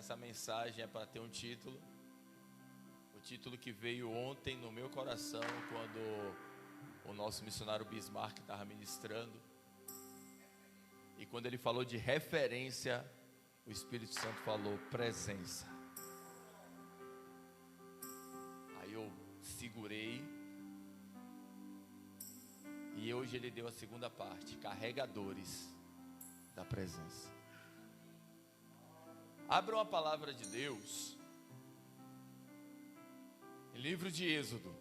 essa mensagem é para ter um título. O título que veio ontem no meu coração, quando o nosso missionário Bismarck estava ministrando. E quando ele falou de referência, o Espírito Santo falou presença. Aí eu segurei. E hoje ele deu a segunda parte, carregadores da presença. Abra uma palavra de Deus, em livro de Êxodo,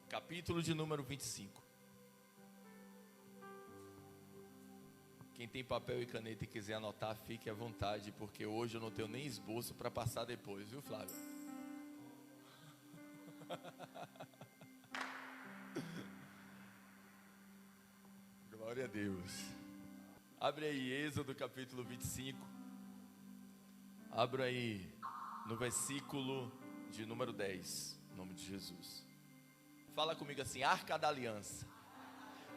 capítulo de número 25. Quem tem papel e caneta e quiser anotar, fique à vontade, porque hoje eu não tenho nem esboço para passar depois, viu, Flávio? Glória a Deus. Abre aí, Êxodo capítulo 25. Abra aí no versículo de número 10, em nome de Jesus. Fala comigo assim: Arca da Aliança,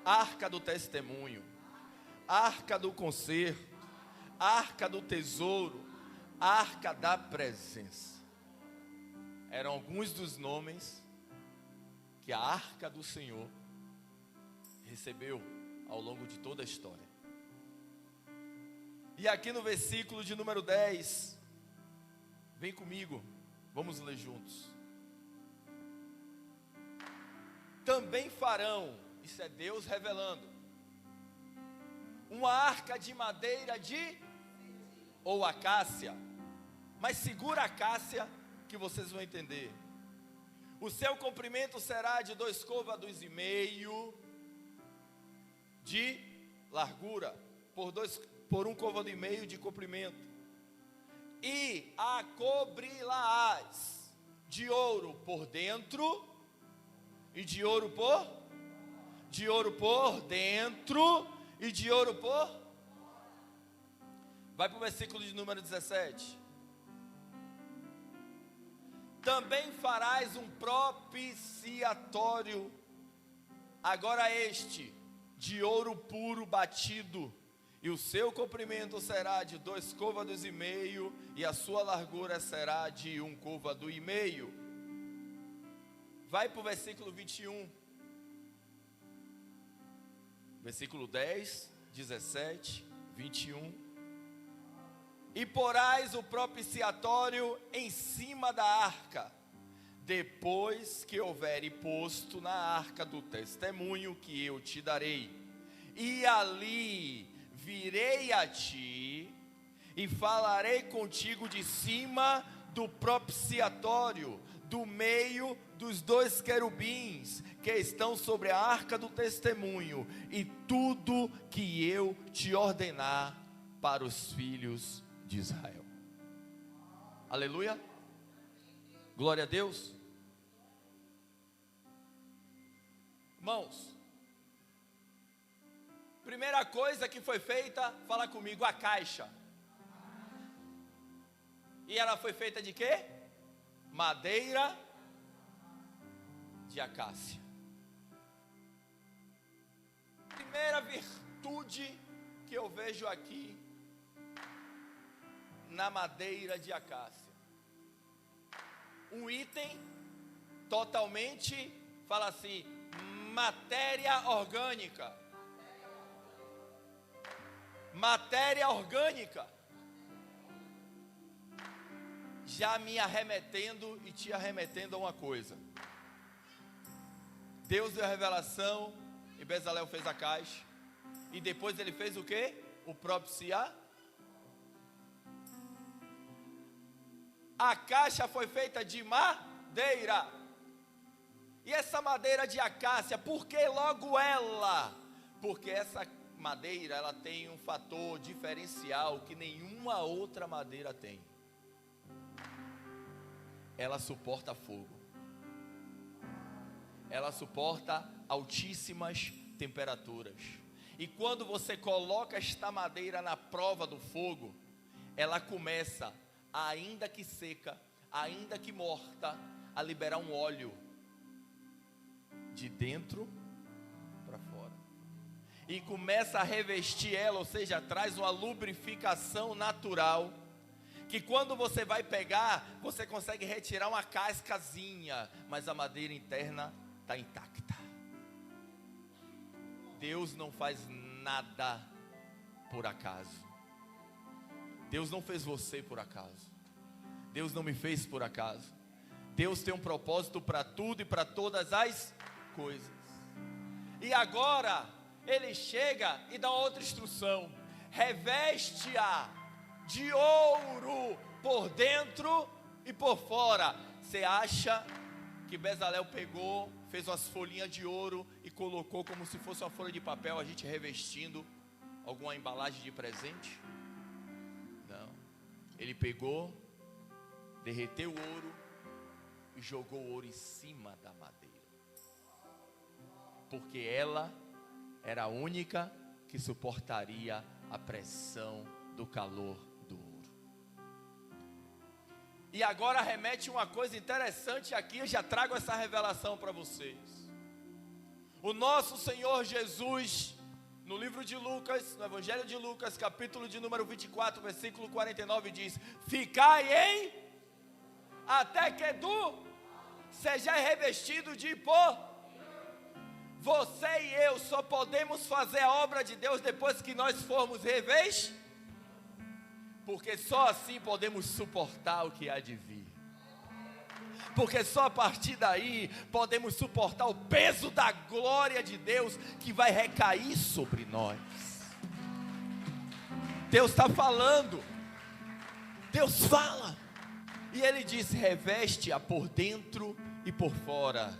Arca do Testemunho, Arca do Concerto, Arca do Tesouro, Arca da Presença. Eram alguns dos nomes que a Arca do Senhor recebeu ao longo de toda a história. E aqui no versículo de número 10, vem comigo, vamos ler juntos. Também farão, isso é Deus revelando, uma arca de madeira de ou acácia, mas segura a acácia que vocês vão entender. O seu comprimento será de 2,5 côvados de largura, por 1,5 côvado de comprimento. E a cobri-la-ás de ouro por dentro e de ouro por dentro e de ouro por. Vai para o versículo de número 17. Também farás um propiciatório, agora este, de ouro puro batido, e o seu comprimento será de 2,5 côvados, e a sua largura será de 1,5 côvado. Vai para o versículo 21. Versículo 10, 17, 21. E porás o propiciatório em cima da arca, depois que houver posto na arca do testemunho que eu te darei. E ali virei a ti e falarei contigo de cima do propiciatório, do meio dos 2 querubins que estão sobre a arca do testemunho, e tudo que eu te ordenar para os filhos de Israel. Aleluia. Glória a Deus. Irmãos, primeira coisa que foi feita, fala comigo, a caixa. E ela foi feita de quê? Madeira de acácia. Primeira virtude que eu vejo aqui na madeira de acácia. Um item totalmente, fala assim, matéria orgânica. Matéria orgânica. Já me arremetendo e te arremetendo a uma coisa. Deus deu a revelação e Bezalel fez a caixa. E depois ele fez o quê? O propiciar. A caixa foi feita de madeira. E essa madeira de acácia, por que logo ela? Porque essa madeira, ela tem um fator diferencial que nenhuma outra madeira tem. Ela suporta fogo. Ela suporta altíssimas temperaturas. E quando você coloca esta madeira na prova do fogo, ela começa, ainda que seca, ainda que morta, a liberar um óleo de dentro para fora. E começa a revestir ela, ou seja, traz uma lubrificação natural, que quando você vai pegar, você consegue retirar uma cascazinha, mas a madeira interna está intacta. Deus não faz nada por acaso. Deus não fez você por acaso. Deus não me fez por acaso. Deus tem um propósito para tudo e para todas as coisas. E agora, Ele chega e dá outra instrução: reveste-a de ouro por dentro e por fora. Você acha que Bezalel pegou, fez umas folhinhas de ouro e colocou como se fosse uma folha de papel, a gente revestindo alguma embalagem de presente? Não. Ele pegou, derreteu o ouro e jogou o ouro em cima da madeira, porque ela era a única que suportaria a pressão do calor do ouro. E agora remete uma coisa interessante aqui, eu já trago essa revelação para vocês. O nosso Senhor Jesus, no livro de Lucas, no Evangelho de Lucas, capítulo de número 24, versículo 49, diz: ficai em, até que sejais revestido de pó. Você e eu só podemos fazer a obra de Deus depois que nós formos revestidos, porque só assim podemos suportar o que há de vir. Porque só a partir daí podemos suportar o peso da glória de Deus que vai recair sobre nós. Deus está falando, Deus fala, e Ele diz: reveste-a por dentro e por fora.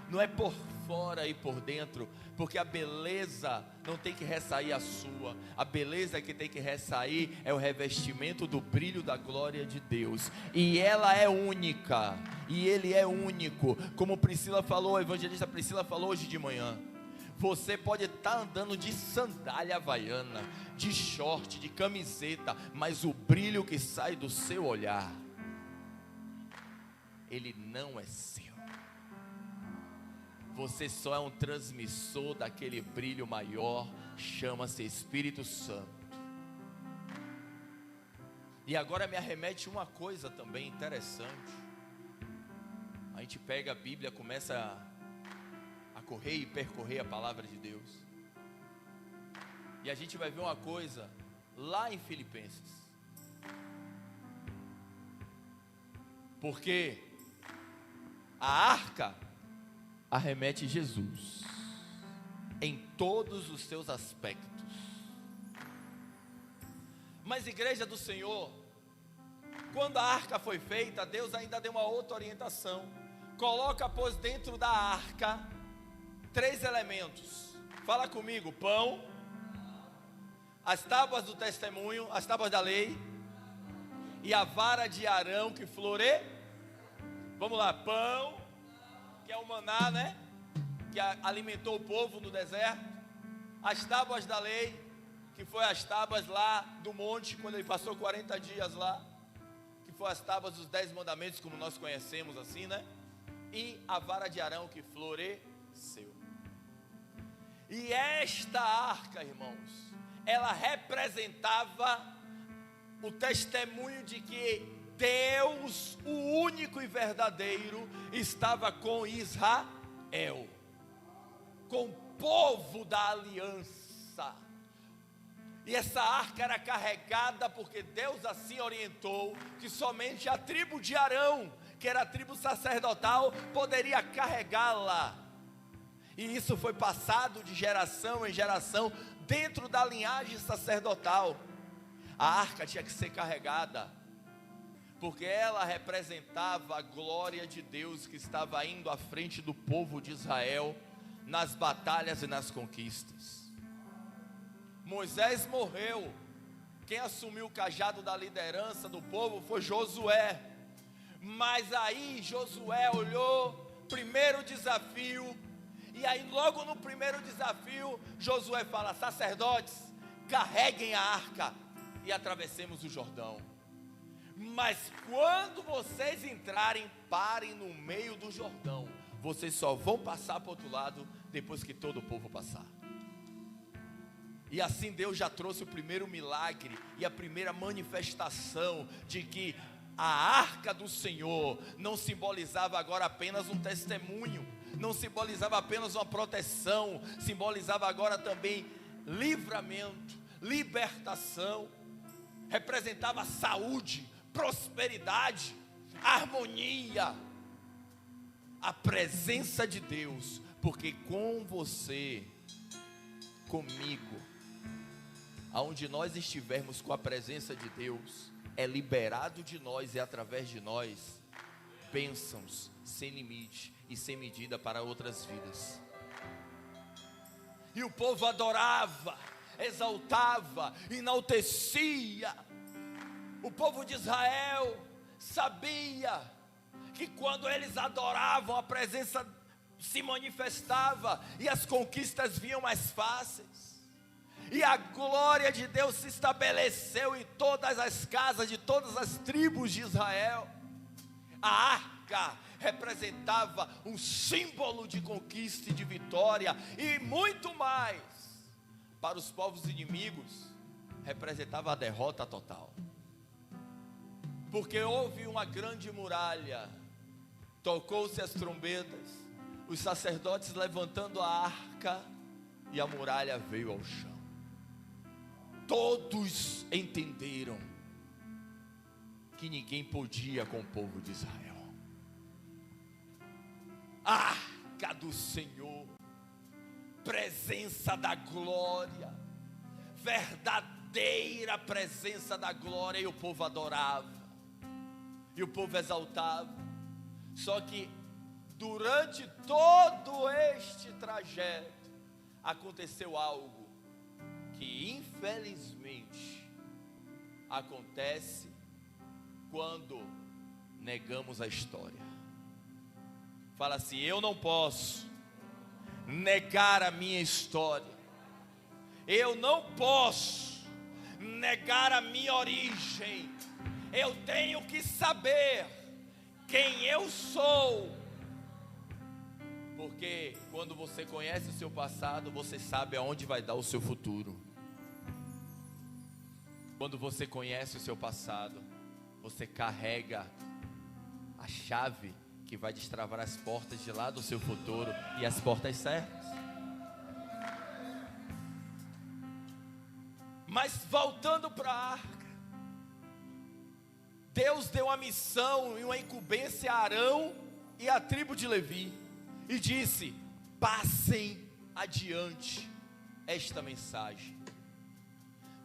Não é por fora e por dentro, porque a beleza não tem que ressair a sua. A beleza que tem que ressair é o revestimento do brilho da glória de Deus. E ela é única, e Ele é único. Como Priscila falou, a evangelista Priscila falou hoje de manhã, você pode estar andando de sandália havaiana, de short, de camiseta, mas o brilho que sai do seu olhar, ele não é seu. Você só é um transmissor daquele brilho maior, chama-se Espírito Santo. E agora me arremete uma coisa também interessante. A gente pega a Bíblia, começa a correr e percorrer a palavra de Deus, e a gente vai ver uma coisa lá em Filipenses. Porque a arca arremete Jesus em todos os seus aspectos. Mas igreja do Senhor, quando a arca foi feita, Deus ainda deu uma outra orientação. Coloca, pois, dentro da arca 3 elementos. Fala comigo: pão, as tábuas do testemunho, as tábuas da lei, e a vara de Arão que Vamos lá: pão, que é o maná, né? Que alimentou o povo no deserto. As tábuas da lei, que foi as tábuas lá do monte, quando ele passou 40 dias lá, que foi as tábuas dos 10 mandamentos, como nós conhecemos assim, né? E a vara de Arão que floresceu. E esta arca, irmãos, ela representava o testemunho de que Deus, o único e verdadeiro, estava com Israel, com o povo da aliança. E essa arca era carregada porque Deus assim orientou que somente a tribo de Arão, que era a tribo sacerdotal, poderia carregá-la. E isso foi passado de geração em geração dentro da linhagem sacerdotal. A arca tinha que ser carregada, porque ela representava a glória de Deus que estava indo à frente do povo de Israel nas batalhas e nas conquistas. Moisés morreu, quem assumiu o cajado da liderança do povo foi Josué. Mas aí Josué olhou, primeiro desafio, e aí logo no primeiro desafio, Josué fala: sacerdotes, carreguem a arca e atravessemos o Jordão. Mas quando vocês entrarem, parem no meio do Jordão. Vocês só vão passar para o outro lado depois que todo o povo passar. E assim Deus já trouxe o primeiro milagre e a primeira manifestação de que a arca do Senhor não simbolizava agora apenas um testemunho, não simbolizava apenas uma proteção, simbolizava agora também livramento, libertação, representava saúde, prosperidade, harmonia, a presença de Deus, porque com você, comigo, aonde nós estivermos com a presença de Deus, é liberado de nós e através de nós, bênçãos sem limite e sem medida para outras vidas. E o povo adorava, exaltava, enaltecia. O povo de Israel sabia que quando eles adoravam, a presença se manifestava e as conquistas vinham mais fáceis. E a glória de Deus se estabeleceu em todas as casas de todas as tribos de Israel. A arca representava um símbolo de conquista e de vitória, e muito mais, para os povos inimigos, representava a derrota total. Porque houve uma grande muralha, tocou-se as trombetas, os sacerdotes levantando a arca, e a muralha veio ao chão. Todos entenderam que ninguém podia com o povo de Israel. A arca do Senhor, presença da glória, verdadeira presença da glória, e o povo adorava, e o povo exaltava. Só que durante todo este trajeto aconteceu algo que infelizmente acontece quando negamos a história. Fala assim: eu não posso negar a minha história, eu não posso negar a minha origem, eu tenho que saber quem eu sou, porque quando você conhece o seu passado, você sabe aonde vai dar o seu futuro. Quando você conhece o seu passado, você carrega a chave que vai destravar as portas de lá do seu futuro, e as portas certas. Mas voltando para a arca, Deus deu uma missão e uma incumbência a Arão e a tribo de Levi, e disse: passem adiante esta mensagem.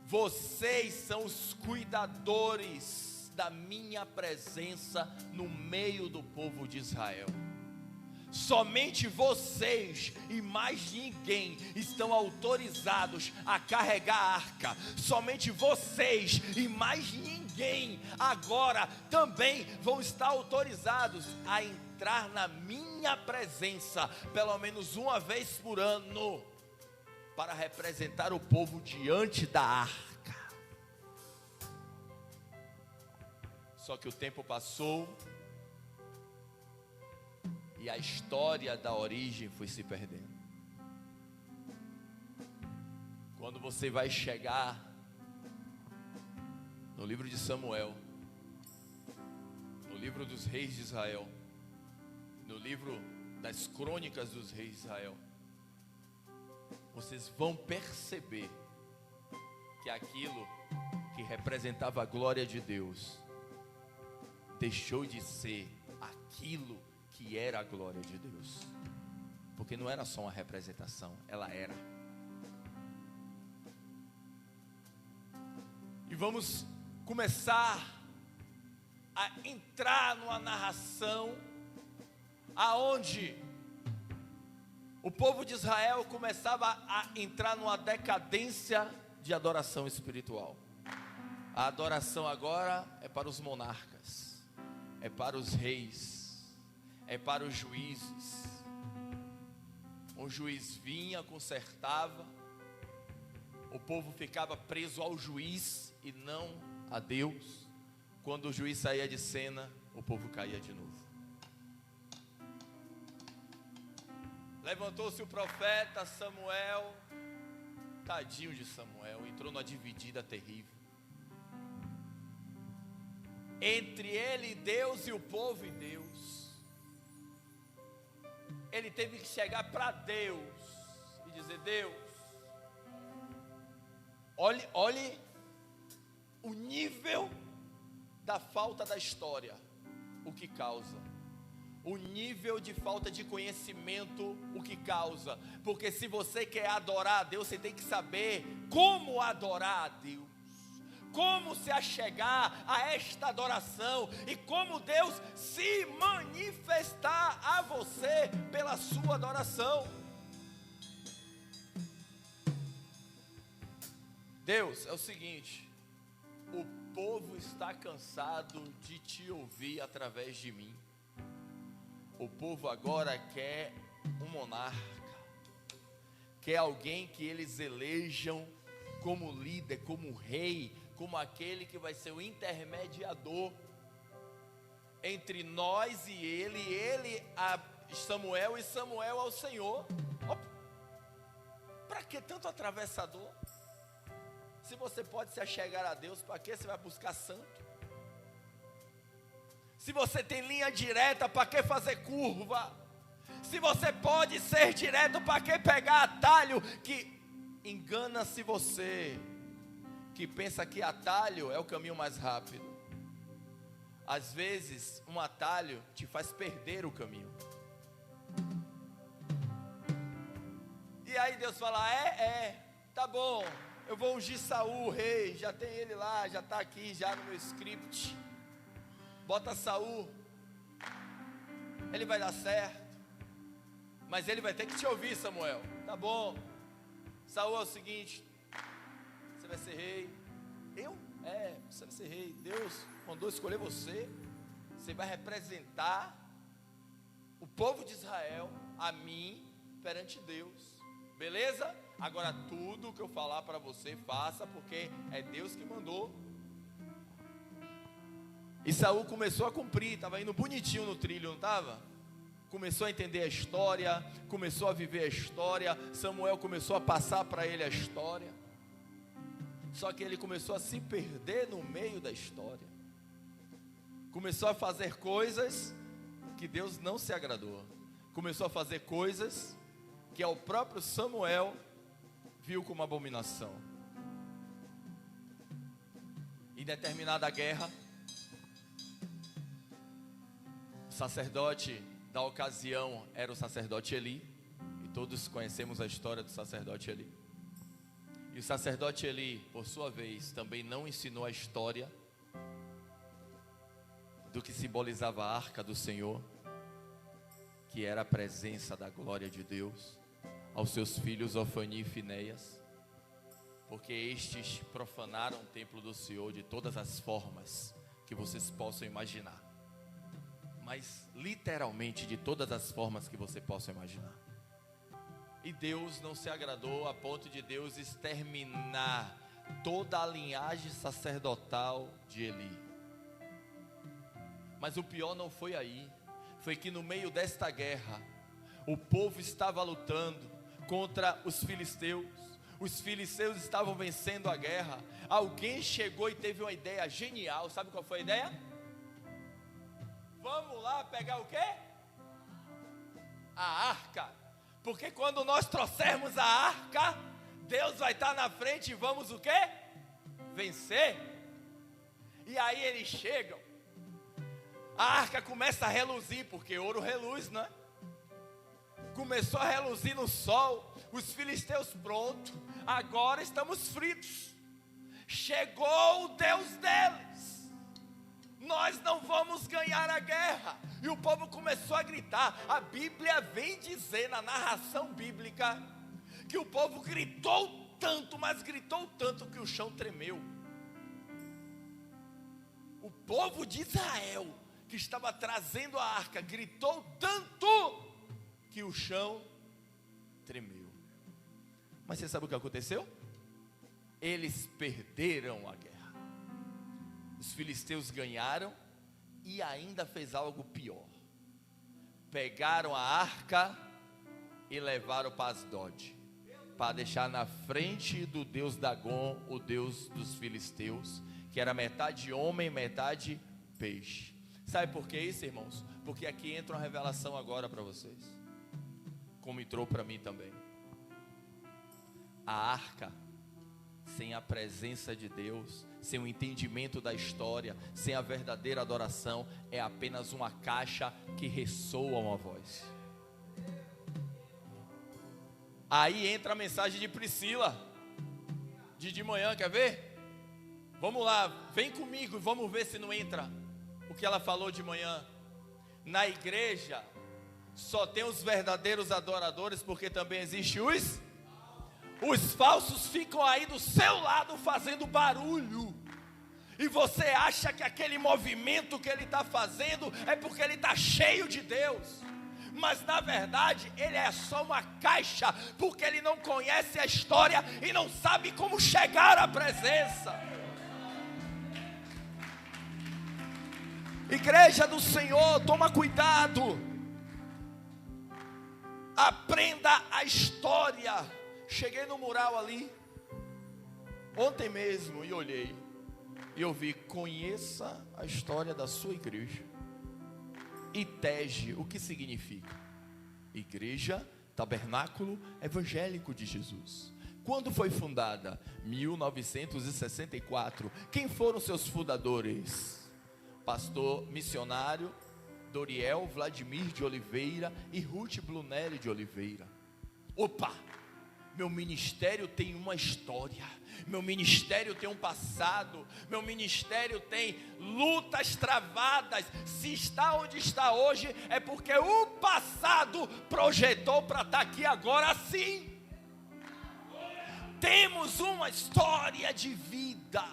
Vocês são os cuidadores da minha presença no meio do povo de Israel. Somente vocês e mais ninguém estão autorizados a carregar a arca. Somente vocês e mais ninguém agora também vão estar autorizados a entrar na minha presença pelo menos uma vez por ano, para representar o povo diante da arca. Só que o tempo passou e a história da origem foi se perdendo. Quando você vai chegar no livro de Samuel, no livro dos reis de Israel, no livro das crônicas dos reis de Israel, vocês vão perceber que aquilo que representava a glória de Deus deixou de ser aquilo que era a glória de Deus, porque não era só uma representação, ela era. E vamos começar a entrar numa narração aonde o povo de Israel começava a entrar numa decadência de adoração espiritual. A adoração agora é para os monarcas, é para os reis, é para os juízes. Um juiz vinha, consertava, o povo ficava preso ao juiz e não a Deus. Quando o juiz saía de cena, o povo caía de novo. Levantou-se o profeta Samuel, Tadinho de Samuel, entrou numa dividida terrível. Entre ele e Deus e o povo e Deus. Ele teve que chegar para Deus e dizer: Deus, olhe o nível da falta da história, o que causa. O nível de falta de conhecimento, o que causa. Porque se você quer adorar a Deus, você tem que saber como adorar a Deus, como se achegar a esta adoração e como Deus se manifestar a você pela sua adoração. Deus, é o seguinte: o povo está cansado de te ouvir através de mim. O povo agora quer um monarca, quer alguém que eles elejam como líder, como rei, como aquele que vai ser o intermediador entre nós e ele a Samuel e Samuel ao Senhor. Para que tanto atravessador? Se você pode se achegar a Deus, para que você vai buscar santo? Se você tem linha direta, para que fazer curva? Se você pode ser direto, para que pegar atalho? Que engana-se você, que pensa que atalho é o caminho mais rápido. Às vezes, um atalho te faz perder o caminho. E aí Deus fala: tá bom, eu vou ungir Saul, rei, já tem ele lá, já está aqui, já no meu script. Bota Saul, ele vai dar certo, mas ele vai ter que te ouvir, Samuel. Tá bom, Saul, é o seguinte, você vai ser rei. Eu? Você vai ser rei. Deus mandou escolher você. Você vai representar o povo de Israel, a mim, perante Deus. Beleza? Agora tudo que eu falar para você, faça, porque é Deus que mandou. E Saul começou a cumprir, estava indo bonitinho no trilho, não estava? Começou a entender a história, começou a viver a história. Samuel começou a passar para ele a história. Só que ele começou a se perder no meio da história. Começou a fazer coisas que Deus não se agradou. Começou a fazer coisas que o próprio Samuel viu como abominação. Em determinada guerra, o sacerdote da ocasião era o sacerdote Eli, e todos conhecemos a história do sacerdote Eli. E o sacerdote Eli, por sua vez, também não ensinou a história do que simbolizava a arca do Senhor, que era a presença da glória de Deus, aos seus filhos Ofani e Finéias, porque estes profanaram o templo do Senhor de todas as formas que vocês possam imaginar. Mas literalmente de todas as formas que você possa imaginar. E Deus não se agradou a ponto de Deus exterminar toda a linhagem sacerdotal de Eli. Mas o pior não foi aí. Foi que no meio desta guerra, o povo estava lutando contra os filisteus. Os filisteus estavam vencendo a guerra. Alguém chegou e teve uma ideia genial. Sabe qual foi a ideia? Vamos lá pegar o quê? A arca. Porque quando nós trouxermos a arca, Deus vai estar na frente e vamos o quê? Vencer. E aí eles chegam. A arca começa a reluzir, porque ouro reluz, não é? Começou a reluzir no sol. Os filisteus prontos. Agora estamos fritos. Chegou o Deus deles. Nós não vamos ganhar a guerra. E o povo começou a gritar. A Bíblia vem dizer na narração bíblica que o povo gritou tanto, mas gritou tanto que o chão tremeu. O povo de Israel, que estava trazendo a arca, gritou tanto que o chão tremeu. Mas você sabe o que aconteceu? Eles perderam a guerra. Os filisteus ganharam e ainda fez algo pior. Pegaram a arca e levaram para Asdod. para deixar na frente do deus Dagon, o deus dos filisteus, que era metade homem, metade peixe. Sabe por que isso, irmãos? Porque aqui entra uma revelação agora para vocês, como entrou para mim também. A arca, sem a presença de Deus, sem o entendimento da história, sem a verdadeira adoração, é apenas uma caixa que ressoa uma voz. Aí entra a mensagem de Priscila, de manhã, quer ver? Vamos lá, vem comigo e vamos ver se não entra o que ela falou de manhã. Na igreja só tem os verdadeiros adoradores, porque também existe os falsos ficam aí do seu lado fazendo barulho, e você acha que aquele movimento que ele está fazendo é porque ele está cheio de Deus, mas na verdade ele é só uma caixa, porque ele não conhece a história e não sabe como chegar à presença. Igreja do Senhor, toma cuidado, aprenda a história. Cheguei no mural ali ontem mesmo e olhei e ouvi: conheça a história da sua igreja. ITEG, o que significa? Igreja Tabernáculo Evangélico de Jesus. Quando foi fundada? 1964. Quem foram seus fundadores? Pastor missionário Doriel Vladimir de Oliveira e Ruth Blunelli de Oliveira. Opa! Meu ministério tem uma história, meu ministério tem um passado, meu ministério tem lutas travadas. Se está onde está hoje, é porque o passado projetou para estar aqui agora sim. Temos uma história de vida.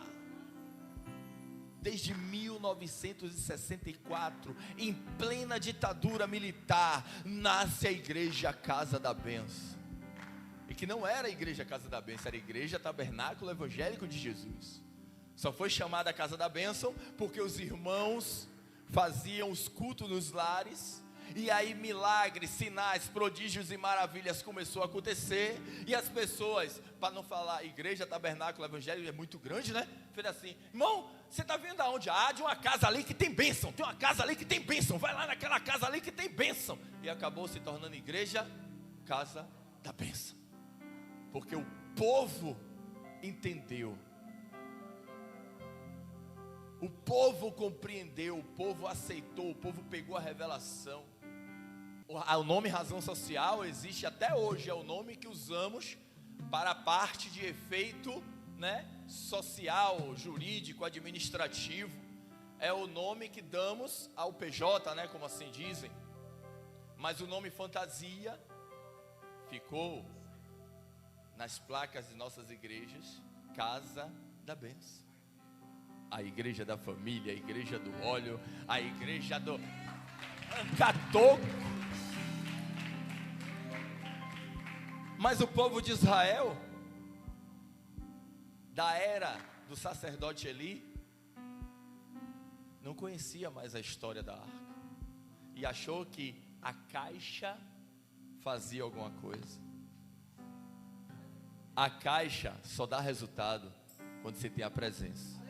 Desde 1964, em plena ditadura militar, nasce a igreja Casa da Bênção. E que não era a igreja Casa da Bênção, era a igreja Tabernáculo Evangélico de Jesus. Só foi chamada Casa da Bênção porque os irmãos faziam os cultos nos lares, e aí milagres, sinais, prodígios e maravilhas começou a acontecer, e as pessoas, para não falar igreja Tabernáculo Evangélico, é muito grande, né? Fez assim: irmão, você está vendo aonde? Ah, de uma casa ali que tem bênção, tem uma casa ali que tem bênção, vai lá naquela casa ali que tem bênção. E acabou se tornando igreja Casa da Bênção, porque o povo entendeu, o povo compreendeu, o povo aceitou, o povo pegou a revelação. O nome razão social existe até hoje, é o nome que usamos para a parte de efeito, né, social, jurídico, administrativo. É o nome que damos ao PJ, né, como assim dizem. Mas o nome fantasia ficou nas placas de nossas igrejas: Casa da Bênção. A igreja da família, a igreja do óleo, a igreja do Ancatoco. Mas o povo de Israel, da era do sacerdote Eli, não conhecia mais a história da arca, e achou que a caixa fazia alguma coisa. A caixa só dá resultado quando você tem a presença.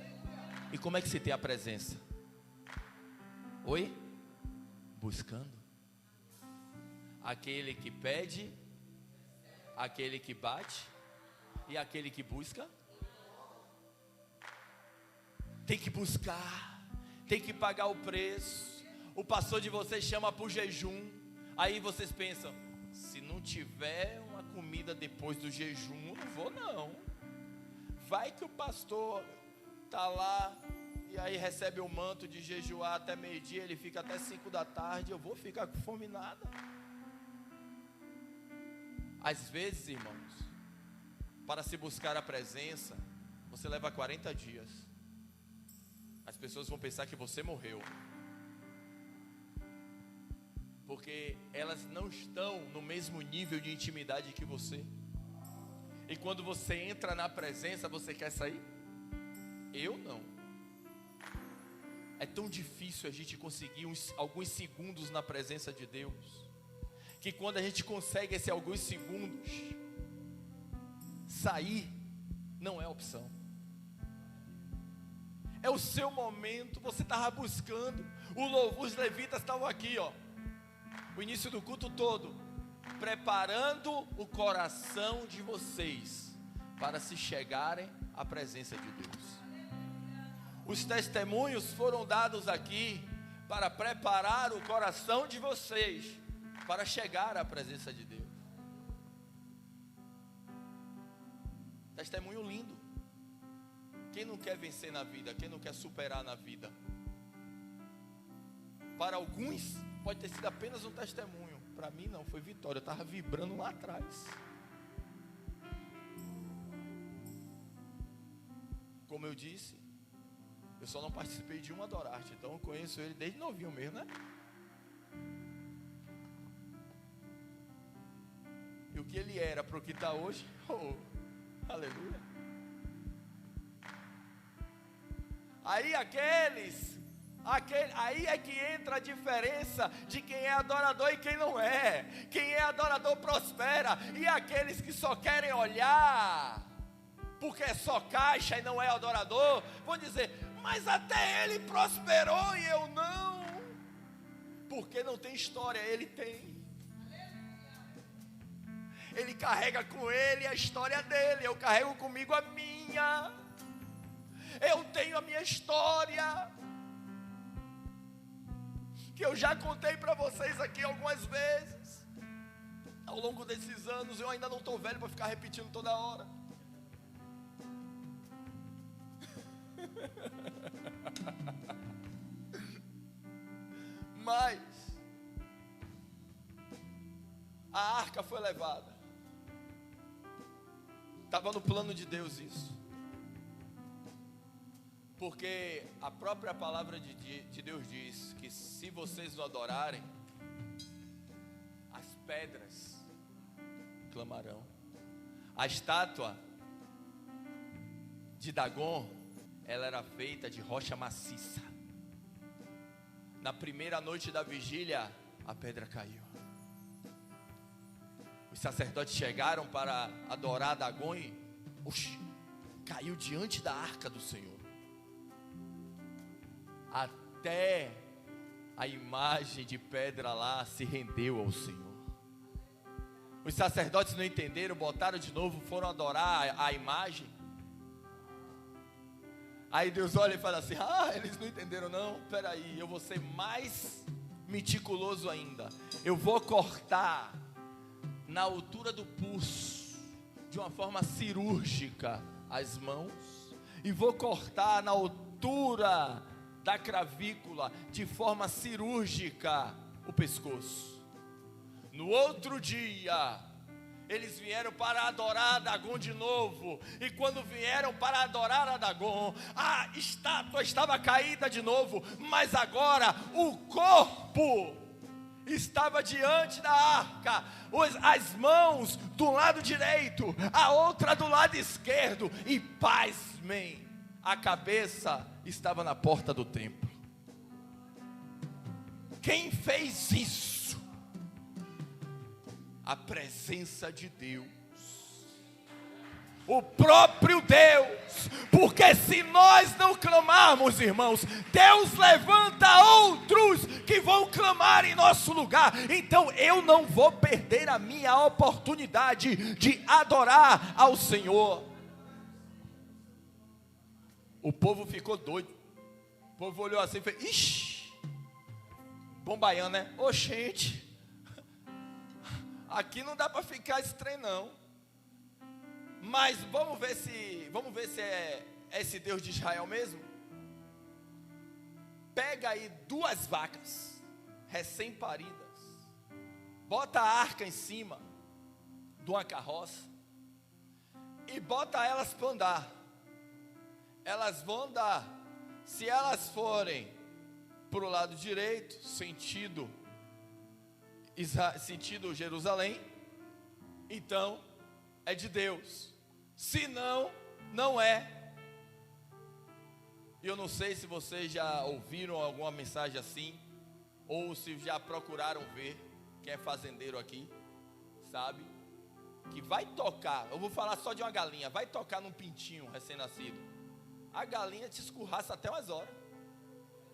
E como é que você tem a presença? Oi? Buscando. Aquele que pede, aquele que bate, e aquele que busca. Tem que buscar, tem que pagar o preço. O pastor de vocês chama por jejum. Aí vocês pensam: se não tiver uma comida depois do jejum, eu não vou não. Vai que o pastor está lá e aí recebe o manto de jejuar até meio-dia, ele fica até 5 da tarde, eu vou ficar com fome nada. Às vezes, irmãos, para se buscar a presença, você leva 40 dias. As pessoas vão pensar que você morreu, porque elas não estão no mesmo nível de intimidade que você. E quando você entra na presença, você quer sair? Eu não. É tão difícil a gente conseguir alguns segundos na presença de Deus, que quando a gente consegue esses alguns segundos, sair não é opção. É o seu momento, você estava buscando. Os levitas estavam aqui, ó, o início do culto todo, preparando o coração de vocês para se chegarem à presença de Deus. Os testemunhos foram dados aqui para preparar o coração de vocês para chegar à presença de Deus. Testemunho lindo. Quem não quer vencer na vida? Quem não quer superar na vida? Para alguns pode ter sido apenas um testemunho. Para mim não, foi vitória. Eu estava vibrando lá atrás. Como eu disse, eu só não participei de um Adorarte. Então eu conheço ele desde novinho mesmo, né? E o que ele era para o que está hoje? Oh, aleluia. Aí aí é que entra a diferença de quem é adorador e quem não é. Quem é adorador prospera, e aqueles que só querem olhar, porque é só caixa e não é adorador, vão dizer, mas até ele prosperou e eu não. Porque não tem história, ele tem. Ele carrega com ele a história dele, eu carrego comigo a minha. Eu tenho a minha história, que eu já contei para vocês aqui algumas vezes. Ao longo desses anos, eu ainda não estou velho para ficar repetindo toda hora. Mas a arca foi levada. Estava no plano de Deus isso. Porque a própria palavra de Deus diz que se vocês o adorarem, as pedras clamarão. A estátua de Dagon, ela era feita de rocha maciça. Na primeira noite da vigília, a pedra caiu. Os sacerdotes chegaram para adorar Dagon e caiu diante da arca do Senhor. Até a imagem de pedra lá se rendeu ao Senhor. Os sacerdotes não entenderam, botaram de novo, foram adorar a imagem. Aí Deus olha e fala assim, eles não entenderam não, peraí, eu vou ser mais meticuloso ainda. Eu vou cortar na altura do pulso, de uma forma cirúrgica, as mãos, e vou cortar na altura da cravícula, de forma cirúrgica, o pescoço. No outro dia, eles vieram para adorar Dagon de novo, e quando vieram para adorar a Dagon, a estátua estava caída de novo, mas agora o corpo estava diante da arca, as mãos do lado direito, a outra do lado esquerdo, e pasmem, a cabeça estava na porta do templo. Quem fez isso? A presença de Deus, o próprio Deus. Porque se nós não clamarmos, irmãos, Deus levanta outros que vão clamar em nosso lugar. Então eu não vou perder a minha oportunidade de adorar ao Senhor. O povo ficou doido. O povo olhou assim e fez, ixi, bombaiano, né? Ô gente, aqui não dá para ficar esse trem não. Mas vamos ver se é esse Deus de Israel mesmo. Pega aí 2 vacas recém-paridas, bota a arca em cima de uma carroça e bota elas para andar. Elas vão andar. Se elas forem para o lado direito, sentido Jerusalém, então é de Deus. Se não, não é. Eu não sei se vocês já ouviram alguma mensagem assim, ou se já procuraram ver. Quem é fazendeiro aqui sabe. que vai tocar, eu vou falar só de uma galinha, vai tocar num pintinho recém-nascido, a galinha te escorraça até umas horas.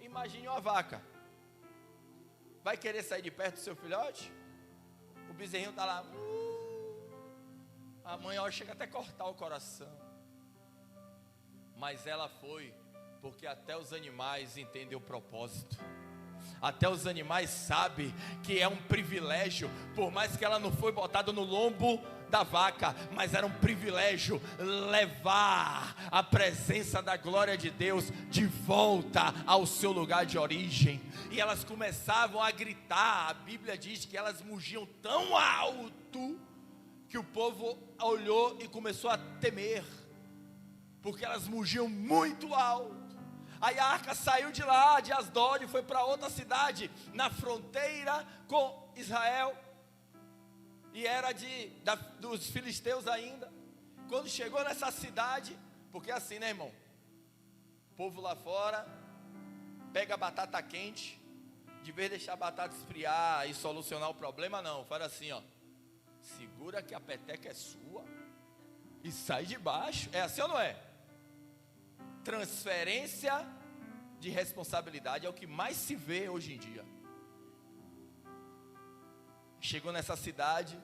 Imagine uma vaca. Vai querer sair de perto do seu filhote? O bezerrinho está lá. A mãe chega até cortar o coração. Mas ela foi, porque até os animais entendem o propósito. Até os animais sabem que é um privilégio, por mais que ela não foi botada no lombo da vaca, mas era um privilégio levar a presença da glória de Deus de volta ao seu lugar de origem. E elas começavam a gritar. A Bíblia diz que elas mugiam tão alto que o povo olhou e começou a temer, porque elas mugiam muito alto. Aí a arca saiu de lá, de Asdod, e foi para outra cidade, na fronteira com Israel, e era dos filisteus ainda. Quando chegou nessa cidade, porque é assim, né, irmão? O povo lá fora pega a batata quente, de vez de deixar a batata esfriar e solucionar o problema, não, faz assim, ó, segura que a peteca é sua e sai de baixo. É assim ou não é? Transferência de responsabilidade é o que mais se vê hoje em dia. Chegou nessa cidade,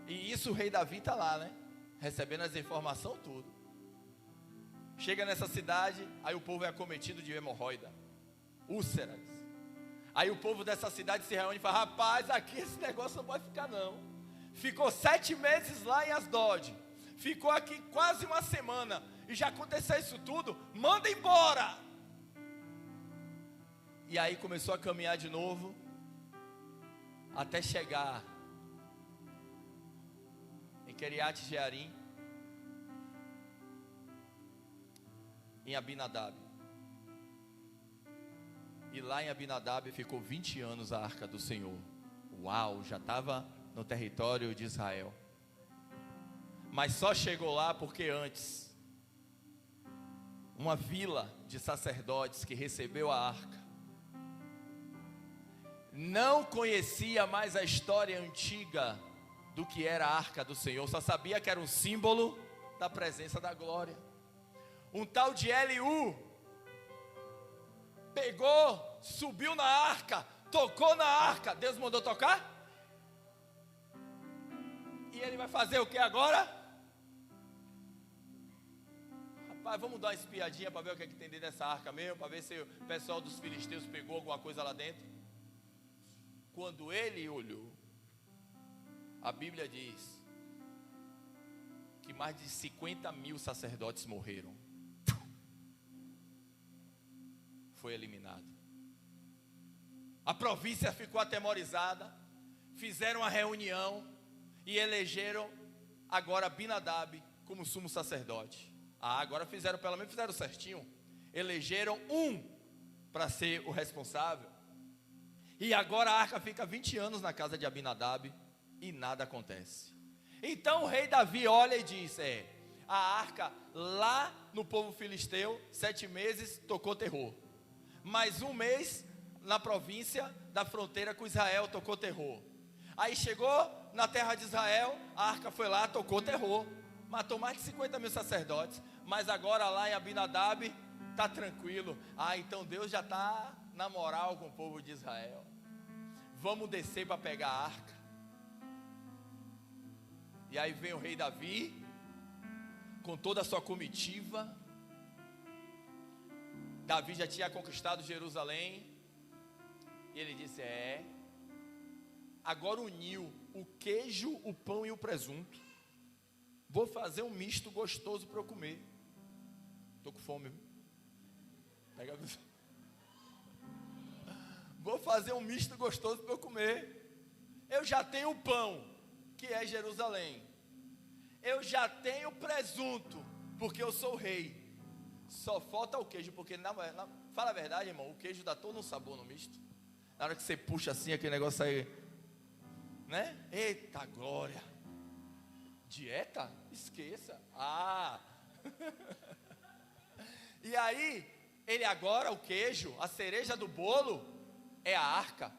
e isso o rei Davi está lá, né? Recebendo as informações, tudo. Chega nessa cidade, aí o povo é acometido de hemorroida, úlceras. Aí o povo dessa cidade se reúne e fala: rapaz, aqui esse negócio não pode ficar não. Ficou 7 meses lá em Asdod, ficou aqui quase uma semana, e já aconteceu isso tudo, manda embora. E aí começou a caminhar de novo, até chegar em Kiriat Jearim, em Abinadab. E lá em Abinadab ficou 20 anos a arca do Senhor. Uau, já estava no território de Israel. Mas só chegou lá porque antes, uma vila de sacerdotes que recebeu a arca não conhecia mais a história antiga do que era a arca do Senhor, só sabia que era um símbolo da presença da glória. Um tal de Eliú pegou, subiu na arca, tocou na arca. Deus mandou tocar? E ele vai fazer o que agora? Rapaz, vamos dar uma espiadinha para ver o que é que tem dentro dessa arca mesmo, para ver se o pessoal dos filisteus pegou alguma coisa lá dentro. Quando ele olhou, a Bíblia diz que mais de 50 mil sacerdotes morreram. Foi eliminado. A província ficou atemorizada. Fizeram uma reunião e elegeram agora Abinadab como sumo sacerdote. Agora fizeram, pelo menos fizeram certinho. Elegeram um para ser o responsável. E agora a arca fica 20 anos na casa de Abinadab e nada acontece. Então o rei Davi olha e diz: a arca lá no povo filisteu, 7 meses tocou terror. Mais 1 mês na província da fronteira com Israel tocou terror. Aí chegou na terra de Israel, a arca foi lá, tocou terror. Matou mais de 50 mil sacerdotes. Mas agora lá em Abinadab está tranquilo. Então Deus já está na moral com o povo de Israel. Vamos descer para pegar a arca. E aí vem o rei Davi, com toda a sua comitiva. Davi já tinha conquistado Jerusalém. E ele disse: agora uniu o queijo, o pão e o presunto. Vou fazer um misto gostoso para eu comer. Estou com fome. Pega a... Vou fazer um misto gostoso para eu comer. Eu já tenho o pão, que é Jerusalém. Eu já tenho presunto, porque eu sou o rei. Só falta o queijo, porque fala a verdade, irmão, o queijo dá todo um sabor no misto. Na hora que você puxa assim, aquele negócio aí, né? Eita glória. Dieta? Esqueça. E aí, ele agora, o queijo, a cereja do bolo, é a arca.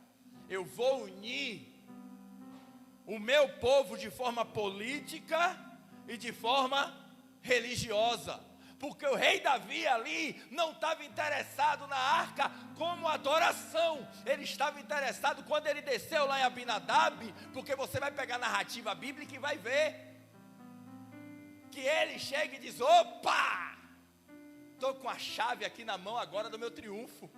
Eu vou unir o meu povo de forma política e de forma religiosa. Porque o rei Davi ali não estava interessado na arca como adoração. Ele estava interessado quando ele desceu lá em Abinadab, porque você vai pegar a narrativa bíblica e vai ver que ele chega e diz: opa, estou com a chave aqui na mão agora do meu triunfo.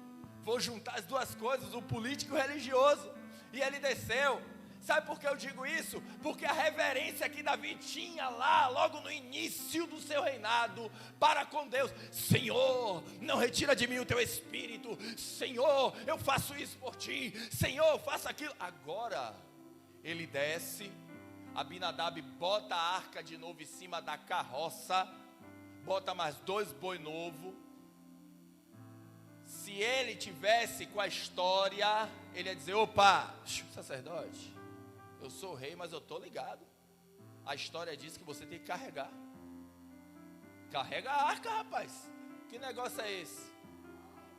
Vou juntar as duas coisas, o político e o religioso. E ele desceu. Sabe por que eu digo isso? Porque a reverência que Davi tinha lá, logo no início do seu reinado, para com Deus: Senhor, não retira de mim o teu espírito. Senhor, eu faço isso por ti. Senhor, eu faço aquilo. Agora, ele desce, Abinadab bota a arca de novo em cima da carroça, bota mais 2 boi novos. Se ele tivesse com a história, ele ia dizer: opa, sacerdote, eu sou o rei, mas eu estou ligado. A história diz que você tem que carregar. Carrega a arca, rapaz. Que negócio é esse?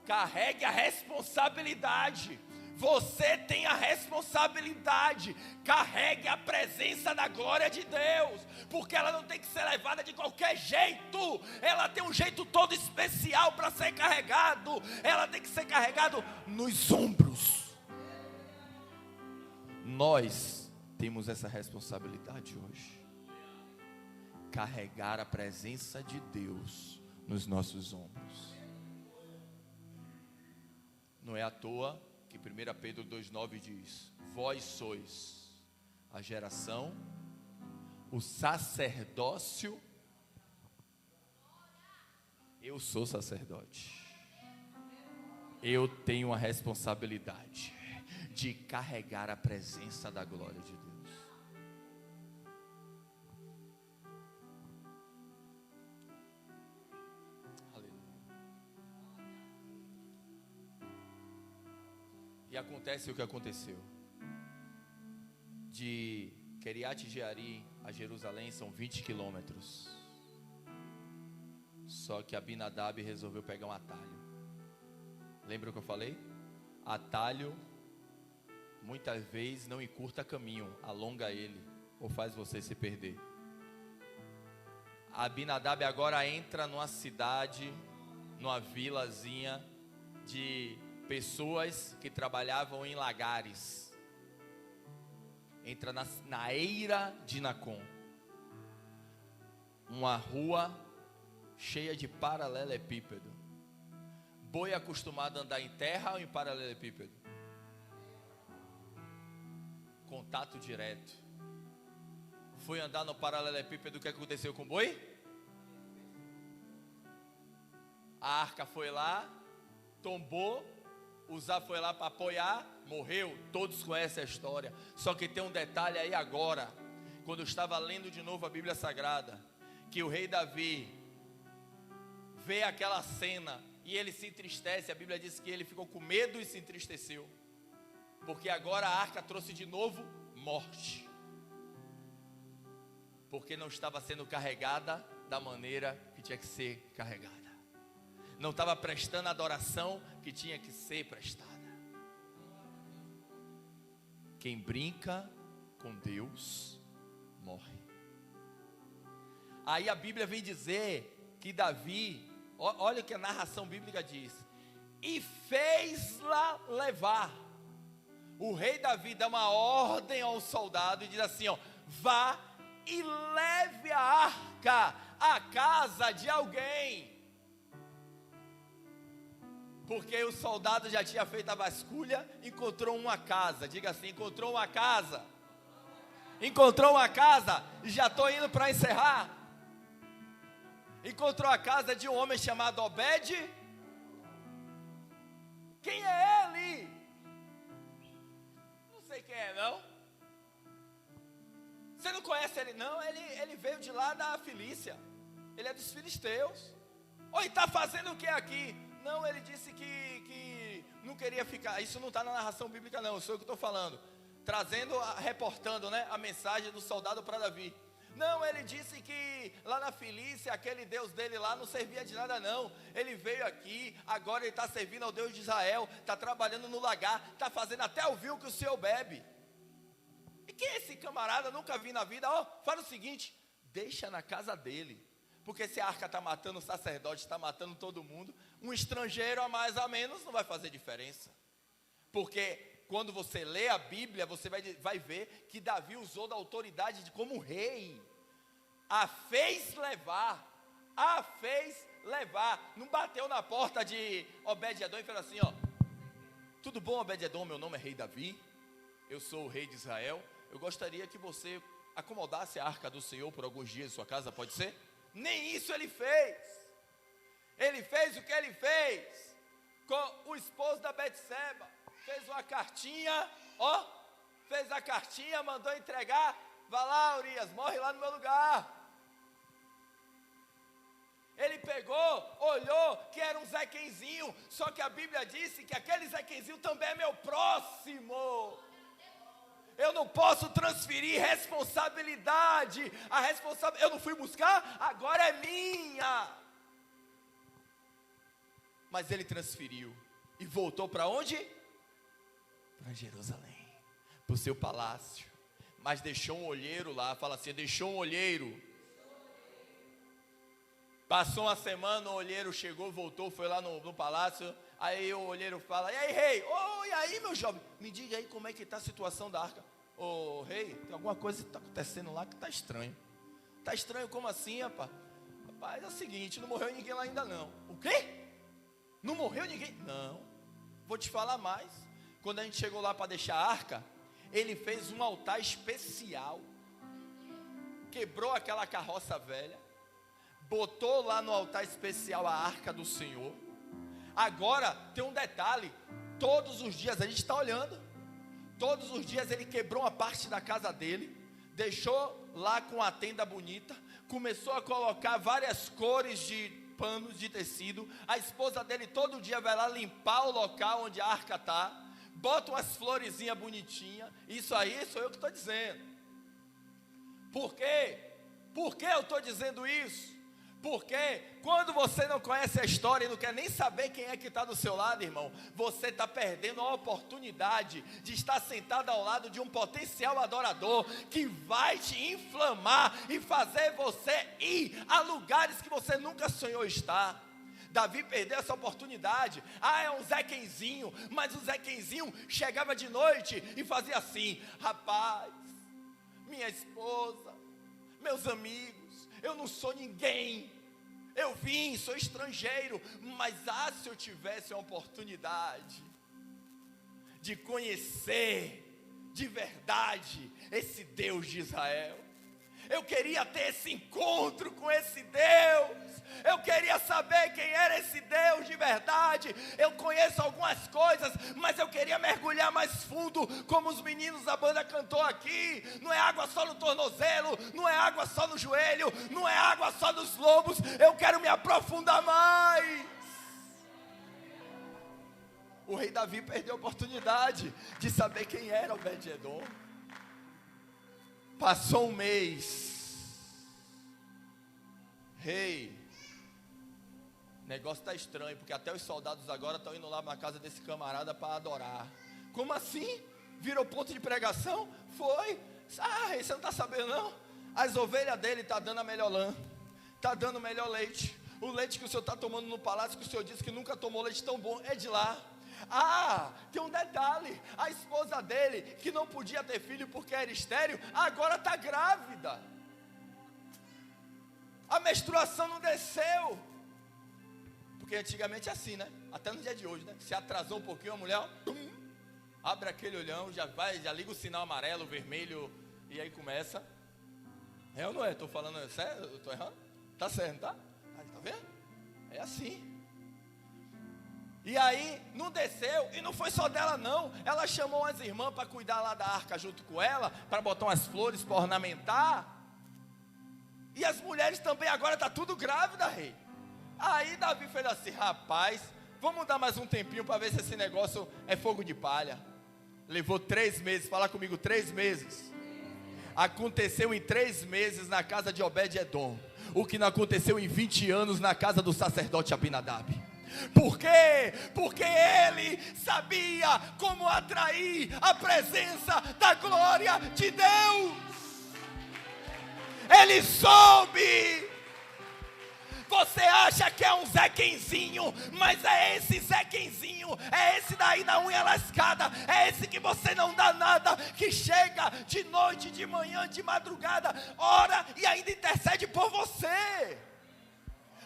Carregue a responsabilidade. Você tem a responsabilidade. Carregue a presença da glória de Deus, porque ela não tem que ser levada de qualquer jeito. Ela tem um jeito todo especial para ser carregado. Ela tem que ser carregado nos ombros. Nós temos essa responsabilidade hoje. Carregar a presença de Deus nos nossos ombros. Não é à toa que 1 Pedro 2,9 diz: vós sois a geração, o sacerdócio. Eu sou sacerdote. Eu tenho a responsabilidade de carregar a presença da glória de Deus. E acontece o que aconteceu. De Queriate Jearim a Jerusalém são 20 quilômetros. Só que Abinadab resolveu pegar um atalho. Lembra o que eu falei? Atalho muitas vezes não encurta caminho, alonga ele, ou faz você se perder. Abinadab agora entra numa cidade, numa vilazinha de pessoas que trabalhavam em lagares. Entra na eira de Nacon, uma rua cheia de paralelepípedo. Boi acostumado a andar em terra ou em paralelepípedo? Contato direto. Foi andar no paralelepípedo, o que aconteceu com o boi? A arca foi lá, tombou, Uzá foi lá para apoiar, morreu. Todos conhecem a história. Só que tem um detalhe aí agora, quando eu estava lendo de novo a Bíblia Sagrada, que o rei Davi vê aquela cena e ele se entristece. A Bíblia diz que ele ficou com medo e se entristeceu, porque agora a arca trouxe de novo morte, porque não estava sendo carregada da maneira que tinha que ser carregada. Não estava prestando a adoração que tinha que ser prestada. Quem brinca com Deus morre. Aí a Bíblia vem dizer que Davi, olha o que a narração bíblica diz: e fez-la levar. O rei Davi dá uma ordem ao soldado e diz assim: ó, vá e leve a arca à casa de alguém. Porque o soldado já tinha feito a vasculha, encontrou uma casa. Diga assim: encontrou uma casa. Encontrou uma casa. E já estou indo para encerrar. Encontrou a casa de um homem chamado Obed. Quem é ele? Não sei quem é, não. Você não conhece ele, não? Ele veio de lá da Filícia. Ele é dos filisteus. Ou está fazendo o que aqui? Não, ele disse que não queria ficar. Isso não está na narração bíblica, não. Sou eu que estou falando. Trazendo, reportando, né, a mensagem do soldado para Davi. Não, ele disse que lá na Filícia, aquele Deus dele lá não servia de nada, não. Ele veio aqui, agora ele está servindo ao Deus de Israel, está trabalhando no lagar, está fazendo até o vinho que o Senhor bebe. E quem é esse camarada? Nunca vi na vida. Ó, fala o seguinte, deixa na casa dele. Porque se a arca está matando o sacerdote, está matando todo mundo, um estrangeiro a mais a menos não vai fazer diferença. Porque quando você lê a Bíblia, você vai ver que Davi usou da autoridade como rei. A fez levar. Não bateu na porta de Obed-edom e falou assim, ó, tudo bom, Obed-edom, meu nome é rei Davi, eu sou o rei de Israel, eu gostaria que você acomodasse a arca do Senhor por alguns dias em sua casa, pode ser? Nem isso ele fez. Ele fez o que ele fez com o esposo da Betseba. Fez uma cartinha, mandou entregar. Vai lá, Urias, morre lá no meu lugar. Ele pegou, olhou que era um Zequenzinho, só que a Bíblia disse que aquele Zequenzinho também é meu próximo. Eu não posso transferir responsabilidade. Eu não fui buscar, agora é minha. Mas ele transferiu e voltou para onde? Para Jerusalém, para o seu palácio. Mas deixou um olheiro lá, fala assim, deixou um olheiro. Passou uma semana, o olheiro chegou, voltou, foi lá no palácio. Aí o olheiro fala, e aí rei, e aí meu jovem, me diga aí como é que está a situação da arca. Ô rei, tem alguma coisa que está acontecendo lá que está estranho. Está estranho como assim, rapaz? Rapaz, é o seguinte, não morreu ninguém lá ainda não. O quê? Não morreu ninguém? Não, vou te falar mais. Quando a gente chegou lá para deixar a arca, ele fez um altar especial. Quebrou aquela carroça velha, botou lá no altar especial a arca do Senhor. Agora, tem um detalhe, todos os dias, a gente está olhando, todos os dias ele quebrou uma parte da casa dele, deixou lá com a tenda bonita, começou a colocar várias cores de panos de tecido, a esposa dele todo dia vai lá limpar o local onde a arca está, bota umas florezinhas bonitinhas, isso aí sou eu que estou dizendo. Por quê? Por que eu estou dizendo isso? Porque quando você não conhece a história e não quer nem saber quem é que está do seu lado, irmão, você está perdendo a oportunidade de estar sentado ao lado de um potencial adorador que vai te inflamar e fazer você ir a lugares que você nunca sonhou estar. Davi perdeu essa oportunidade. É um Zequenzinho, mas o Zequenzinho chegava de noite e fazia assim, rapaz, minha esposa, meus amigos, eu não sou ninguém, eu vim, sou estrangeiro, mas se eu tivesse a oportunidade de conhecer de verdade esse Deus de Israel, eu queria ter esse encontro com esse Deus, eu queria saber quem era esse Deus de verdade. Eu conheço algumas coisas, mas eu queria mergulhar mais fundo, como os meninos da banda cantou aqui. Não é água só no tornozelo, não é água só no joelho, não é água só nos lombos, eu quero me aprofundar mais. O rei Davi perdeu a oportunidade de saber quem era Obed-edom. Passou um mês. Rei, o negócio está estranho, porque até os soldados agora estão indo lá na casa desse camarada para adorar. Como assim? Virou ponto de pregação? Foi. Rei, você não está sabendo não? As ovelhas dele estão dando a melhor lã, está dando o melhor leite. O leite que o senhor está tomando no palácio, que o senhor disse que nunca tomou leite tão bom, é de lá. Tem um detalhe, a esposa dele, que não podia ter filho porque era estéril, agora está grávida. A menstruação não desceu. Porque antigamente é assim, né? Até no dia de hoje, né? Se atrasou um pouquinho, a mulher abre aquele olhão, já liga o sinal amarelo, vermelho, e aí começa. É ou não é? Estou falando sério? Eu estou errando? Tá certo, tá? Tá vendo? É assim. E aí, não desceu, e não foi só dela não, ela chamou as irmãs para cuidar lá da arca junto com ela, para botar umas flores para ornamentar, e as mulheres também, agora está tudo grávida, rei. Aí Davi fez assim, rapaz, vamos dar mais um tempinho para ver se esse negócio é fogo de palha. Levou 3 meses, fala comigo, 3 meses. Aconteceu em 3 meses na casa de Obed-edom o que não aconteceu em 20 anos na casa do sacerdote Abinadab. Por quê? Porque ele sabia como atrair a presença da glória de Deus. Ele soube. Você acha que é um Zequenzinho, mas é esse Zequenzinho, é esse daí da unha lascada, é esse que você não dá nada, que chega de noite, de manhã, de madrugada, ora e ainda intercede por você.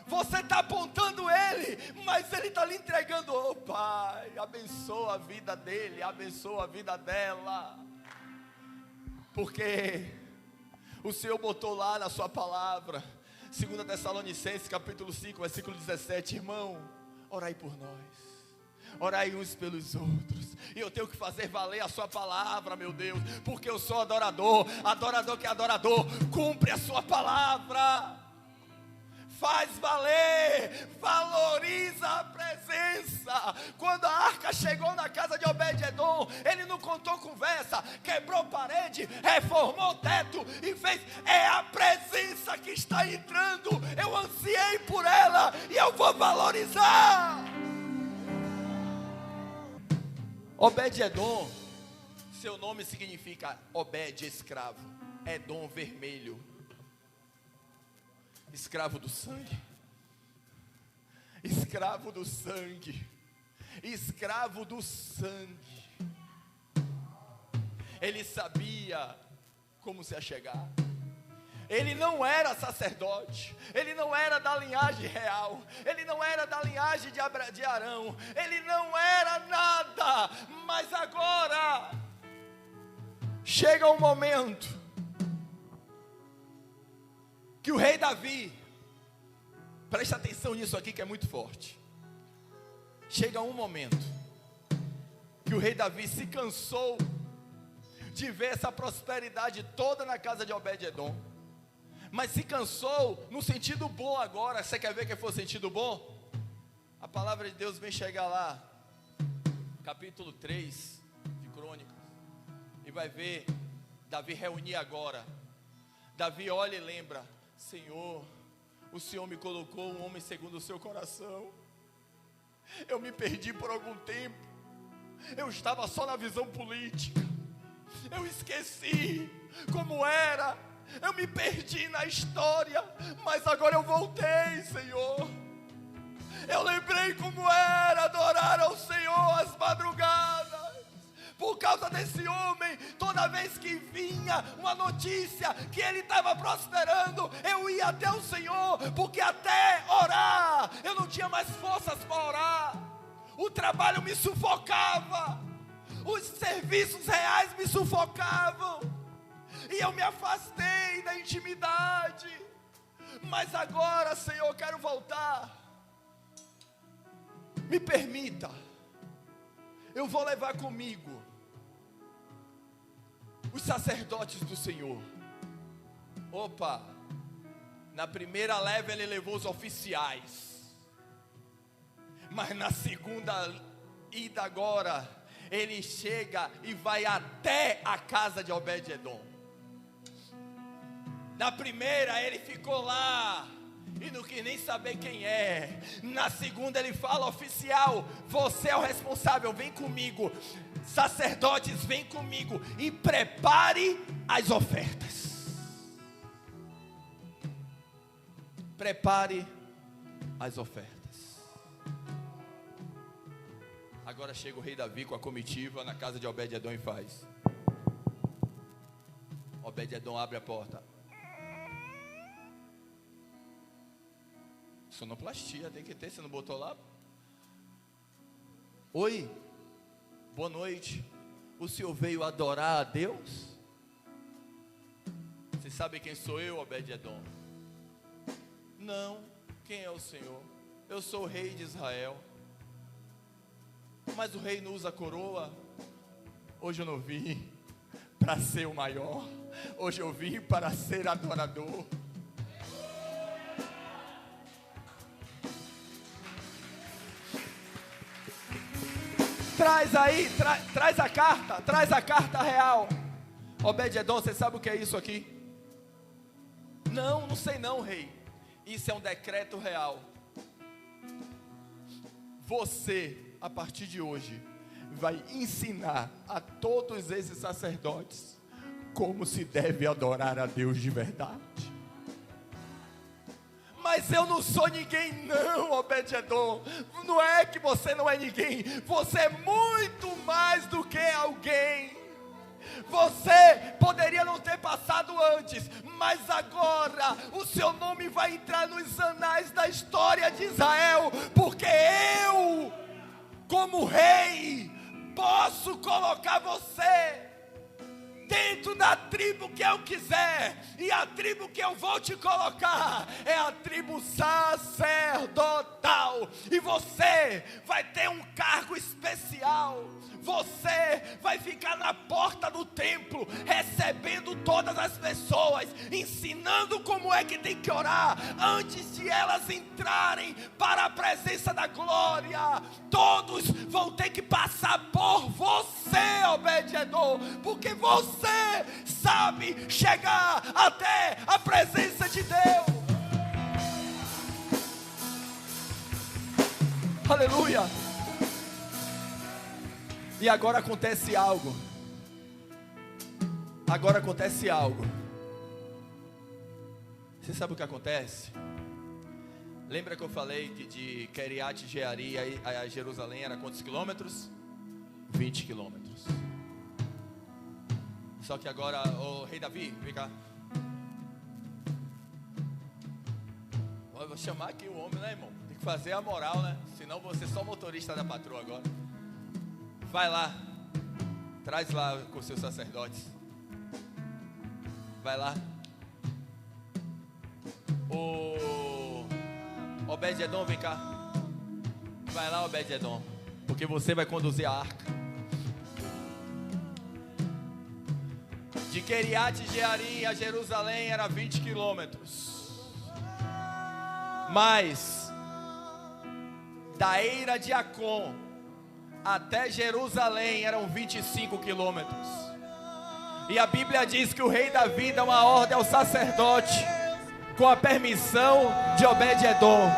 Você está apontando ele, mas ele está lhe entregando. Oh Pai, abençoa a vida dele, abençoa a vida dela. Porque o Senhor botou lá na sua palavra, 2 Tessalonicenses capítulo 5, versículo 17, irmão, orai por nós, orai uns pelos outros, e eu tenho que fazer valer a sua palavra, meu Deus, porque eu sou adorador, adorador que é adorador, cumpre a sua palavra, faz valer, valoriza a presença. Quando a arca chegou na casa de Obed-edom, ele não contou conversa, quebrou parede, reformou o teto e fez, é a presença que está entrando, eu ansiei por ela e eu vou valorizar. Obed-edom, seu nome significa Obed, escravo, Edom, vermelho, escravo do sangue, escravo do sangue, escravo do sangue. Ele sabia como se achegar. Ele não era sacerdote, ele não era da linhagem real, ele não era da linhagem de Arão, ele não era nada, mas agora chega um momento que o rei Davi, presta atenção nisso aqui que é muito forte, chega um momento que o rei Davi se cansou de ver essa prosperidade toda na casa de Obed-edom, mas se cansou no sentido bom agora. Você quer ver que foi o sentido bom? A palavra de Deus vem chegar lá, capítulo 3 de Crônicas, e vai ver Davi reunir agora. Davi olha e lembra, Senhor, o Senhor me colocou um homem segundo o seu coração. Eu me perdi por algum tempo, eu estava só na visão política, eu esqueci como era, eu me perdi na história, mas agora eu voltei, Senhor. Eu lembrei como era adorar ao Senhor às madrugadas. Por causa desse homem, toda vez que vinha uma notícia que ele estava prosperando, eu ia até o Senhor, porque até orar, eu não tinha mais forças para orar. O trabalho me sufocava, os serviços reais me sufocavam, e eu me afastei da intimidade. Mas agora, Senhor, eu quero voltar. Me permita, eu vou levar comigo os sacerdotes do Senhor. Opa, na primeira leva ele levou os oficiais, mas na segunda ida agora, ele chega e vai até a casa de Obed-edom. Na primeira ele ficou lá e não quis nem saber quem é. Na segunda ele fala, oficial, você é o responsável, vem comigo. Sacerdotes, vem comigo e prepare as ofertas. Prepare as ofertas. Agora chega o rei Davi com a comitiva na casa de Obed-edom e faz. Obed-edom abre a porta. Sonoplastia, tem que ter, você não botou lá? Oi, boa noite, o senhor veio adorar a Deus? Você sabe quem sou eu, Obed-edom? Não, quem é o Senhor? Eu sou o rei de Israel. Mas o rei não usa coroa? Hoje eu não vim para ser o maior, hoje eu vim para ser adorador. Traz aí, traz a carta real. Obed-edom, você sabe o que é isso aqui? Não sei não, rei. Isso é um decreto real. você, a partir de hoje, vai ensinar a todos esses sacerdotes como se deve adorar a Deus de verdade. Mas eu não sou ninguém não, Obed-edom. Não é que você não é ninguém, você é muito mais do que alguém. Você poderia não ter passado antes, mas agora o seu nome vai entrar nos anais da história de Israel, porque eu, como rei, posso colocar você dentro da tribo que eu quiser, e a tribo que eu vou te colocar é a tribo sacerdotal, e você vai ter um cargo especial. Você vai ficar na porta do templo, recebendo todas as pessoas, ensinando como é que tem que orar, antes de elas entrarem para a presença da glória. Todos vão ter que passar por você, Obed-edom, porque você sabe chegar até a presença de Deus. Aleluia. E agora acontece algo. Agora acontece algo. Você sabe o que acontece? Lembra que eu falei que de Kiriat Jearim a Jerusalém era quantos quilômetros? 20 quilômetros. Só que agora, o rei Davi, vem cá. Eu vou chamar aqui o homem, né, irmão? Tem que fazer a moral, né? Senão você é só motorista da patroa agora. Vai lá, traz lá com os seus sacerdotes. Vai lá. O Obed-edom, vem cá. Vai lá, Obed-edom, porque você vai conduzir a arca. De Kiriat Jearim a Jerusalém era 20 quilômetros. Mas da eira de Acon até Jerusalém eram 25 quilômetros. E a Bíblia diz que o rei Davi dá uma ordem ao sacerdote, com a permissão de Obed-edom,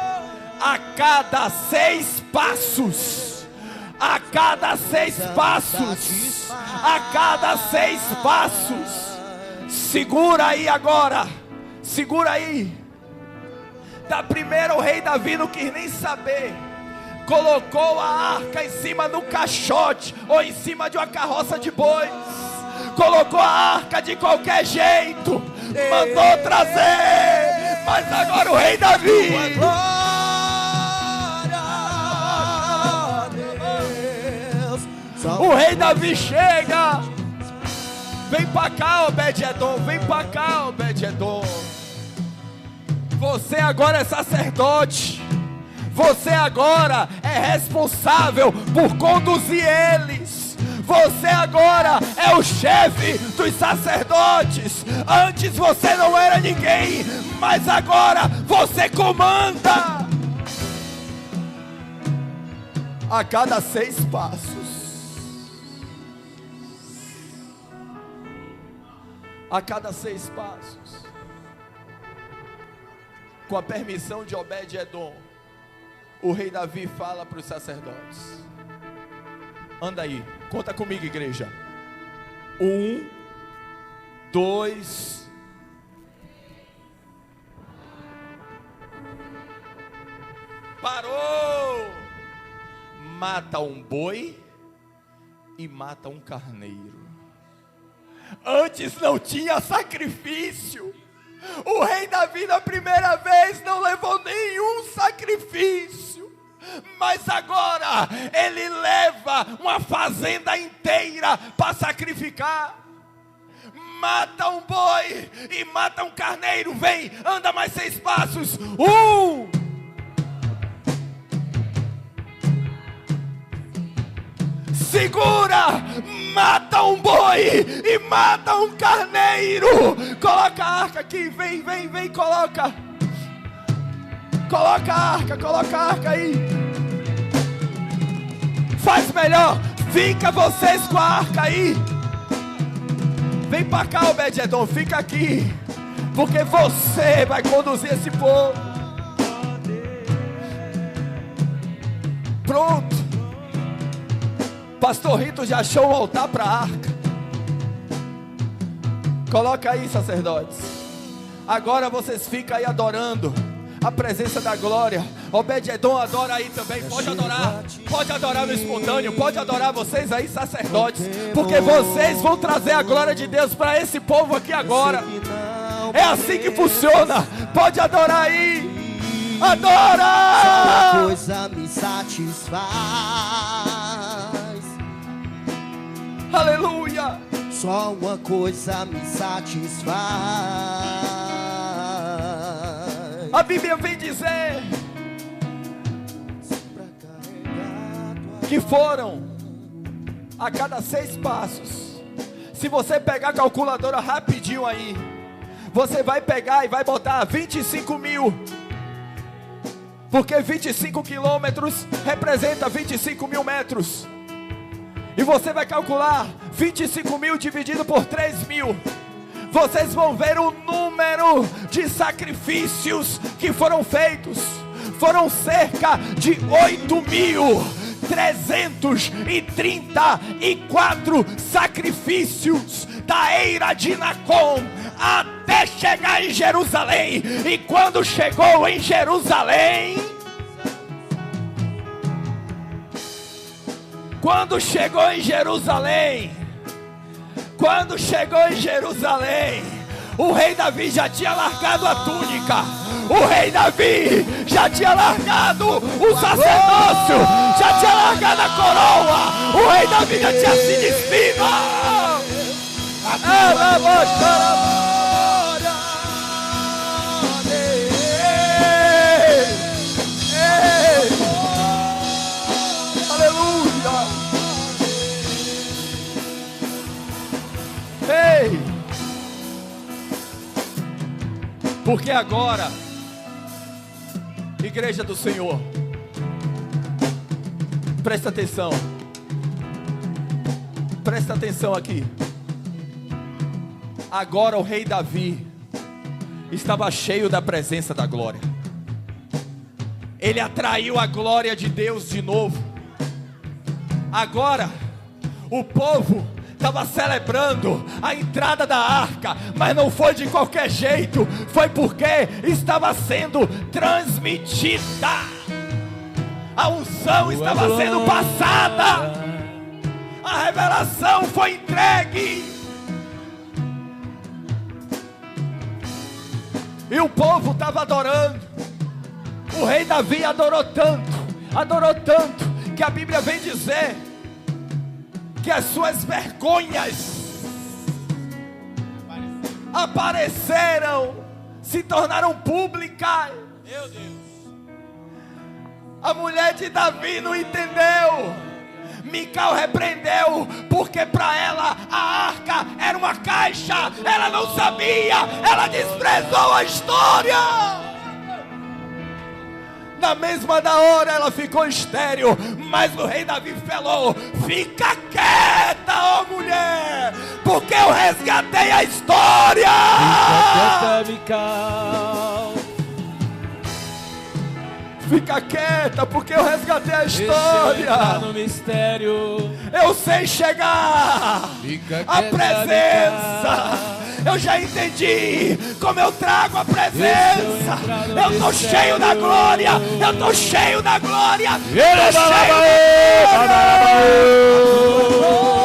a cada 6 passos, a cada 6 passos, a cada 6 passos, segura aí agora, segura aí. Da primeira o rei Davi não quis nem saber, colocou a arca em cima do caixote, ou em cima de uma carroça de bois, colocou a arca de qualquer jeito, mandou trazer, mas agora o rei Davi, o rei Davi chega, vem pra cá, Obed-edom, vem pra cá, Obed-edom, você agora é sacerdote, você agora é responsável por conduzir eles. Você agora é o chefe dos sacerdotes. Antes você não era ninguém, mas agora você comanda. A cada 6 passos, a cada 6 passos, com a permissão de Obed-edom, o rei Davi fala para os sacerdotes: anda aí, conta comigo, igreja. 1, 2, parou. Mata um boi e mata um carneiro. Antes não tinha sacrifício. O rei Davi na primeira vez não levou nenhum sacrifício. Mas agora ele leva uma fazenda inteira para sacrificar. Mata um boi e mata um carneiro. Vem, anda mais 6 passos. 1, segura, mata um boi e mata um carneiro. Coloca a arca aqui, vem, coloca. Coloca a arca aí. Faz melhor, fica vocês com a arca aí. Vem pra cá, Obed-edom, fica aqui, porque você vai conduzir esse povo. Pronto. Pastor Rito já achou um altar para a arca. Coloca aí, sacerdotes. Agora vocês ficam aí adorando a presença da glória. Obed-edom adora aí também. Pode adorar no espontâneo. Pode adorar vocês aí, sacerdotes, porque vocês vão trazer a glória de Deus para esse povo aqui agora. É assim que funciona. Pode adorar aí. Adora! Só uma coisa me satisfaz. Aleluia! Só uma coisa me satisfaz. A Bíblia vem dizer que foram a cada 6 passos. Se você pegar a calculadora rapidinho aí, você vai pegar e vai botar 25 mil. Porque 25 quilômetros representa 25 mil metros. E você vai calcular 25 mil dividido por 3 mil. Vocês vão ver o número de sacrifícios que foram feitos. Foram cerca de 8.334 sacrifícios da eira de Nacon até chegar em Jerusalém. E quando chegou em Jerusalém, quando chegou em Jerusalém, o rei Davi já tinha largado a túnica. O rei Davi já tinha largado o sacerdócio, já tinha largado a coroa. O rei Davi já tinha se despido. Aleluia. Ei! Porque agora, igreja do Senhor, presta atenção. Presta atenção aqui. Agora o rei Davi estava cheio da presença da glória. Ele atraiu a glória de Deus de novo. Agora o povo estava celebrando a entrada da arca, mas não foi de qualquer jeito, foi porque estava sendo transmitida. A unção estava sendo passada, a revelação foi entregue. E o povo estava adorando. O rei Davi adorou tanto, que a Bíblia vem dizer que as suas vergonhas apareceram, se tornaram públicas. Meu Deus. A mulher de Davi não entendeu. Mical repreendeu, porque para ela a arca era uma caixa. Ela não sabia, ela desprezou a história. Na mesma da hora ela ficou estéril, mas o rei Davi falou: fica quieta, ó mulher, porque eu resgatei a história. Fica quieta, Mical. Fica quieta, porque eu resgatei a história. No mistério. Eu sei chegar. Fica a quieta, presença. Mical. Eu já entendi como eu trago a presença. Eu estou cheio da glória. Eu estou cheio da glória. Eu estou cheio da glória.